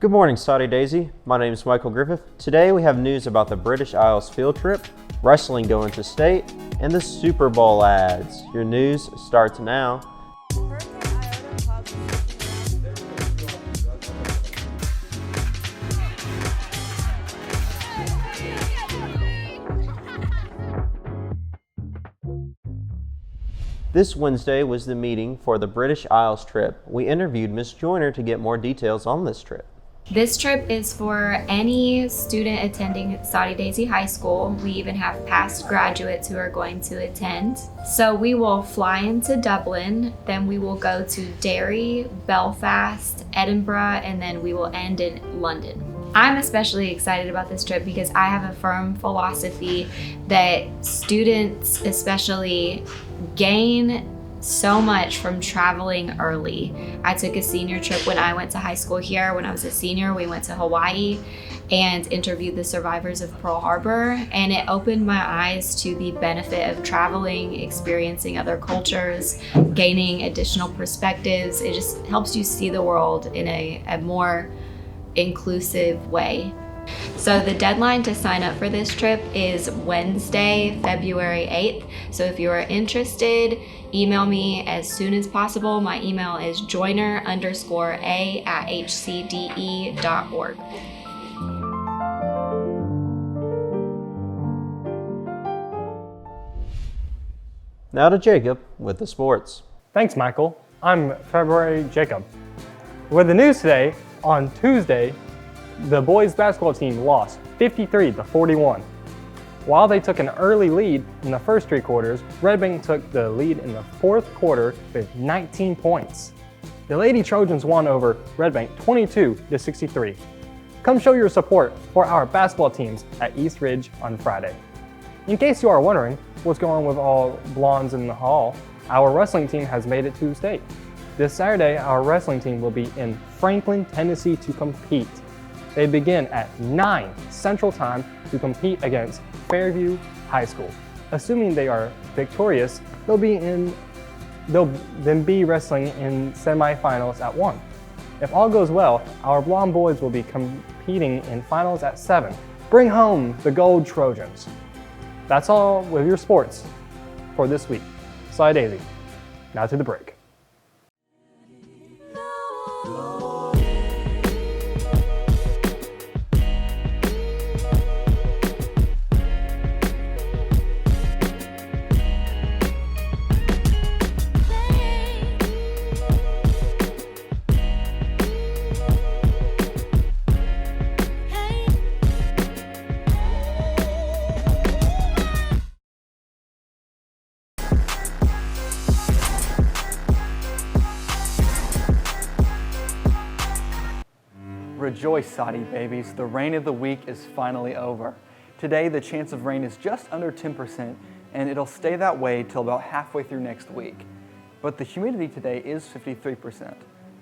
Good morning, Soddy Daisy. My name is Michael Griffith. Today we have news about the British Isles field trip, wrestling going to state, and the Super Bowl ads. Your news starts now. This Wednesday was the meeting for the British Isles trip. We interviewed Ms. Joyner to get more details on this trip. This trip is for any student attending Soddy Daisy High School. We even have past graduates who are going to attend. So we will fly into Dublin, then we will go to Derry, Belfast, Edinburgh, and then we will end in London. I'm especially excited about this trip because I have a firm philosophy that students especially gain so much from traveling early. I took a senior trip when I went to high school here. When I was a senior, we went to Hawaii and interviewed the survivors of Pearl Harbor, and it opened my eyes to the benefit of traveling, experiencing other cultures, gaining additional perspectives. It just helps you see the world in a more inclusive way. So the deadline to sign up for this trip is Wednesday, February 8th. So if you are interested, email me as soon as possible. My email is joiner_a@hcde.org. Now to Jacob with the sports. Thanks, Michael. I'm February Jacob. With the news today, on Tuesday, the boys basketball team lost 53-41. While they took an early lead in the first three quarters, Red Bank took the lead in the fourth quarter with 19 points. The Lady Trojans won over Red Bank 22-63. Come show your support for our basketball teams at East Ridge on Friday. In case you are wondering what's going on with all blondes in the hall, our wrestling team has made it to state. This Saturday, our wrestling team will be in Franklin, Tennessee to compete. They begin at 9 Central Time to compete against Fairview High School. Assuming they are victorious, they'll then be wrestling in semifinals at 1. If all goes well, our blonde boys will be competing in finals at 7. Bring home the Gold Trojans. That's all with your sports for this week. Soddy Daisy. Now to the break. Rejoice, Soddy babies. The rain of the week is finally over. Today, the chance of rain is just under 10%, and it'll stay that way till about halfway through next week. But the humidity today is 53%.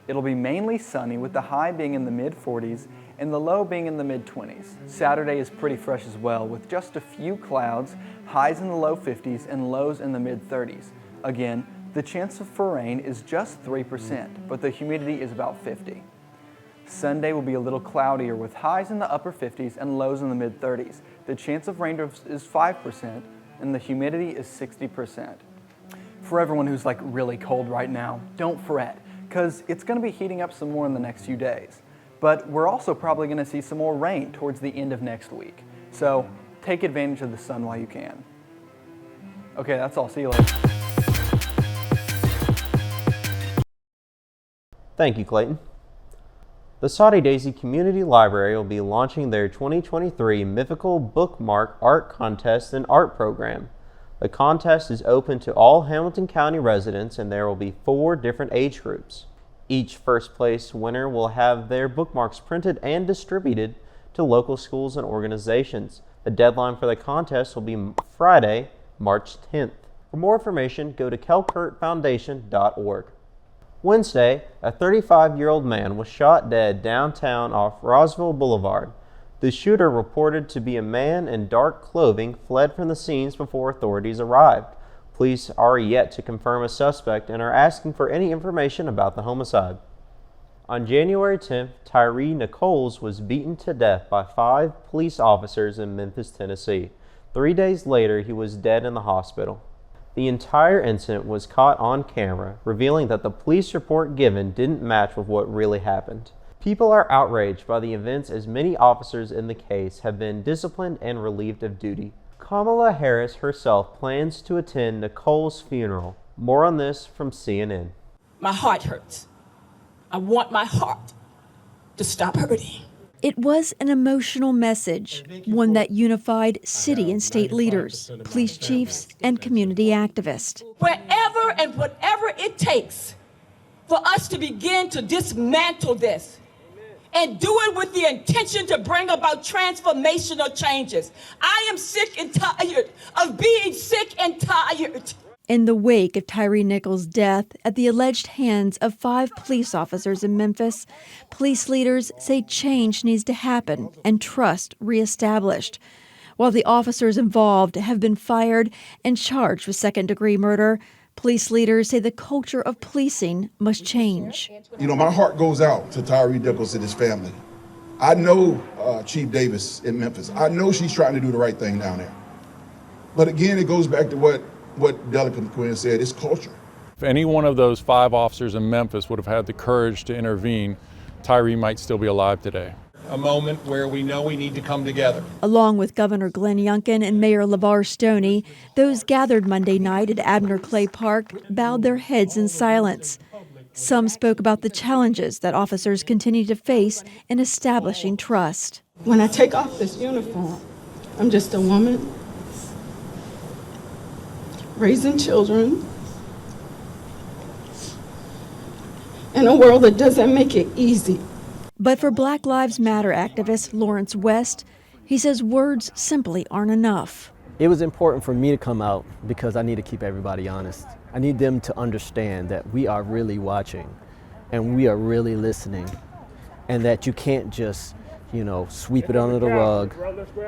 It'll be mainly sunny, with the high being in the mid-40s and the low being in the mid-20s. Saturday is pretty fresh as well, with just a few clouds, highs in the low 50s and lows in the mid-30s. Again, the chance for rain is just 3%, but the humidity is about 50. Sunday will be a little cloudier with highs in the upper 50s and lows in the mid-30s. The chance of rain is 5% and the humidity is 60%. For everyone who's really cold right now, don't fret, because it's going to be heating up some more in the next few days. But we're also probably going to see some more rain towards the end of next week. So take advantage of the sun while you can. Okay, that's all. See you later. Thank you, Clayton. The Soddy Daisy Community Library will be launching their 2023 Mythical Bookmark Art Contest and Art Program. The contest is open to all Hamilton County residents, and there will be 4 different age groups. Each first place winner will have their bookmarks printed and distributed to local schools and organizations. The deadline for the contest will be Friday, March 10th. For more information, go to kelkurtfoundation.org. Wednesday, a 35-year-old man was shot dead downtown off Roseville Boulevard. The shooter, reported to be a man in dark clothing, fled from the scenes before authorities arrived. Police are yet to confirm a suspect and are asking for any information about the homicide. On January 10th, Tyree Nichols was beaten to death by 5 police officers in Memphis, Tennessee. 3 days later, he was dead in the hospital. The entire incident was caught on camera, revealing that the police report given didn't match with what really happened. People are outraged by the events as many officers in the case have been disciplined and relieved of duty. Kamala Harris herself plans to attend Nichols' funeral. More on this from CNN. My heart hurts. I want my heart to stop hurting. It was an emotional message, one that unified city and state leaders, police chiefs, and community activists. Wherever and whatever it takes for us to begin to dismantle this and do it with the intention to bring about transformational changes. I am sick and tired of being sick and tired. In the wake of Tyree Nichols' death at the alleged hands of 5 police officers in Memphis, police leaders say change needs to happen and trust reestablished. While the officers involved have been fired and charged with second-degree murder, police leaders say the culture of policing must change. You know, my heart goes out to Tyree Nichols and his family. I know Chief Davis in Memphis. I know she's trying to do the right thing down there. But again, it goes back to what Delegate McQuinn said, it's culture. If any one of those 5 officers in Memphis would have had the courage to intervene, Tyree might still be alive today. A moment where we know we need to come together. Along with Governor Glenn Youngkin and Mayor LeVar Stoney, those gathered Monday night at Abner Clay Park bowed their heads in silence. Some spoke about the challenges that officers continue to face in establishing trust. When I take off this uniform, I'm just a woman raising children in a world that doesn't make it easy. But for Black Lives Matter activist Lawrence West, he says words simply aren't enough. It was important for me to come out because I need to keep everybody honest. I need them to understand that we are really watching and we are really listening, and that you can't just, sweep it under the rug.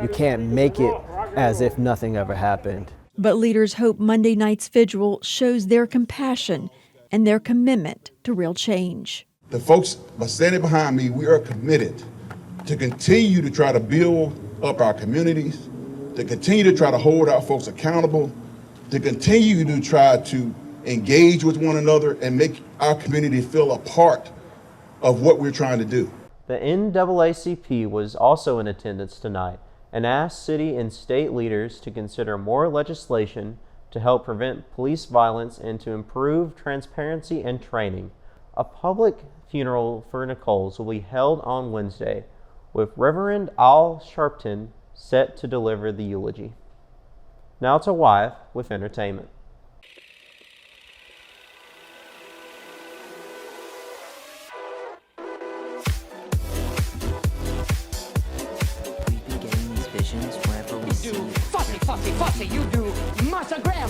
You can't make it as if nothing ever happened. But leaders hope Monday night's vigil shows their compassion and their commitment to real change. The folks by standing behind me, we are committed to continue to try to build up our communities, to continue to try to hold our folks accountable, to continue to try to engage with one another and make our community feel a part of what we're trying to do. The NAACP was also in attendance tonight and asked city and state leaders to consider more legislation to help prevent police violence and to improve transparency and training. A public funeral for Nichols will be held on Wednesday, with Reverend Al Sharpton set to deliver the eulogy. Now to Wyeth with entertainment. Wherever we do fussy, you do Martha Graham.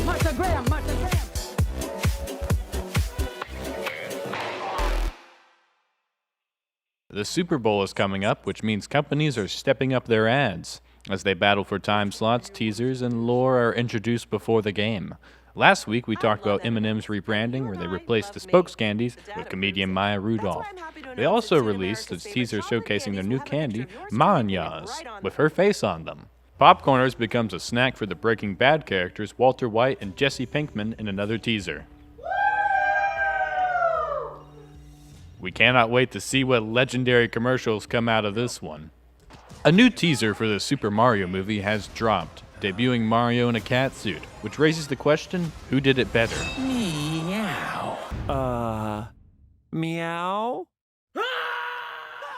The Super Bowl is coming up, which means companies are stepping up their ads. As they battle for time slots, teasers and lore are introduced before the game. Last week, we talked about M&M's rebranding, where they replaced the spokes candies with comedian Maya Rudolph. They also released a teaser showcasing their new candy, Manya's, with her face on them. Popcorners becomes a snack for the Breaking Bad characters Walter White and Jesse Pinkman in another teaser. We cannot wait to see what legendary commercials come out of this one. A new teaser for the Super Mario movie has dropped, debuting Mario in a cat suit, which raises the question, who did it better? Meow. Meow?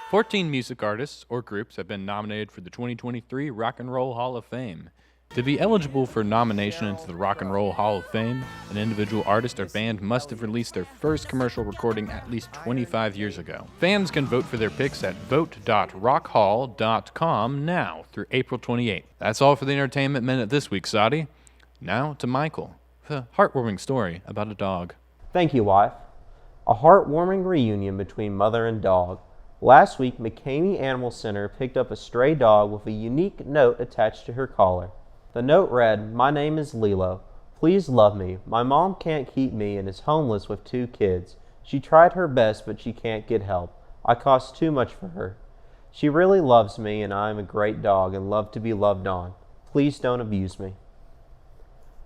14 music artists or groups have been nominated for the 2023 Rock and Roll Hall of Fame. To be eligible for nomination into the Rock and Roll Hall of Fame, an individual artist or band must have released their first commercial recording at least 25 years ago. Fans can vote for their picks at vote.rockhall.com now through April 28th. That's all for the Entertainment Minute this week, Soddy. Now to Michael, with a heartwarming story about a dog. Thank you, wife. A heartwarming reunion between mother and dog. Last week, McCamey Animal Center picked up a stray dog with a unique note attached to her collar. The note read, "My name is Lilo. Please love me. My mom can't keep me and is homeless with 2 kids. She tried her best, but she can't get help. I cost too much for her. She really loves me, and I am a great dog and love to be loved on. Please don't abuse me."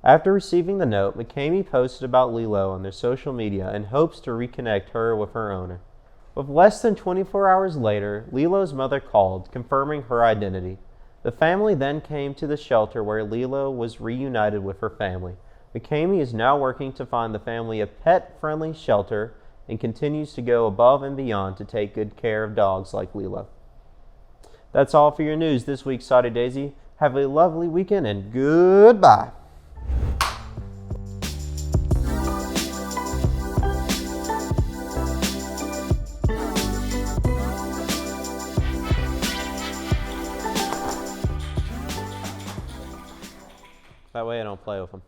After receiving the note, McCamey posted about Lilo on their social media and hopes to reconnect her with her owner. With less than 24 hours later, Lilo's mother called, confirming her identity. The family then came to the shelter where Lilo was reunited with her family. McCamey is now working to find the family a pet-friendly shelter and continues to go above and beyond to take good care of dogs like Lilo. That's all for your news this week, Soddy Daisy. Have a lovely weekend and goodbye. That way I don't play with them.